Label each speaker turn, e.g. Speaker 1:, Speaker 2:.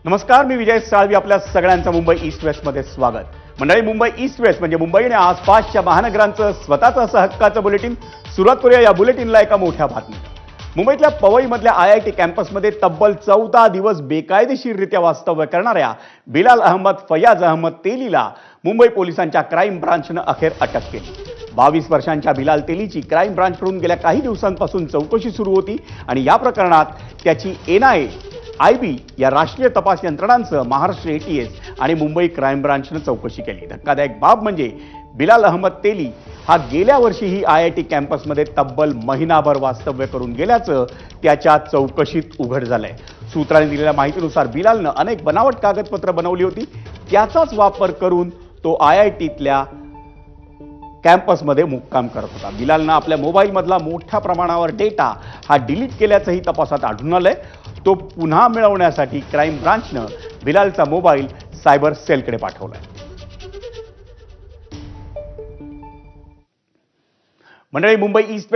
Speaker 1: नमस्कार, मी विजय साळवी. आपल्या सगळ्यांचं मुंबई ईस्ट वेस्टमध्ये स्वागत. मंडळी, मुंबई ईस्ट वेस्ट म्हणजे मुंबई आणि आसपासच्या महानगरांचं स्वतःचं असं हक्काचं बुलेटिन. सुरुवात करूया या बुलेटिनला एका मोठ्या बातमी. मुंबईतल्या पवईमधल्या IIT कॅम्पसमध्ये तब्बल 14 दिवस बेकायदेशीररित्या वास्तव्य करणाऱ्या बिलाल अहमद फयाज अहमद तेलीला मुंबई पोलिसांच्या क्राईम ब्रांचनं अखेर अटक केली. 22 वर्षांच्या बिलाल तेलीची क्राईम ब्रांचकडून गेल्या काही दिवसांपासून चौकशी सुरू होती आणि या प्रकरणात त्याची NIA, IB या राष्ट्रीय तपास यंत्रणांसह महाराष्ट्र ATS आणि मुंबई क्राईम ब्रांचनं चौकशी केली. धक्कादायक बाब म्हणजे बिलाल अहमद तेली हा गेल्या वर्षीही IIT कॅम्पसमध्ये तब्बल महिनाभर वास्तव्य करून गेल्याचं त्याच्या चौकशीत उघड झालंय. सूत्रांनी दिलेल्या माहितीनुसार बिलालनं अनेक बनावट कागदपत्र बनवली होती. त्याचाच वापर करून तो IITतल्या कॅम्पसमध्ये मुक्काम करत होता. बिलालनं आपल्या मोबाईलमधला मोठ्या प्रमाणावर डेटा हा डिलीट केल्याचंही तपासात आढळून आलंय. तो पुन्हा मिळवण्यासाठी क्राईम ब्रांचनं बिलालचा मोबाईल सायबर सेलकडे पाठवलाय. मंडळी, मुंबई ईस्ट वेस्ट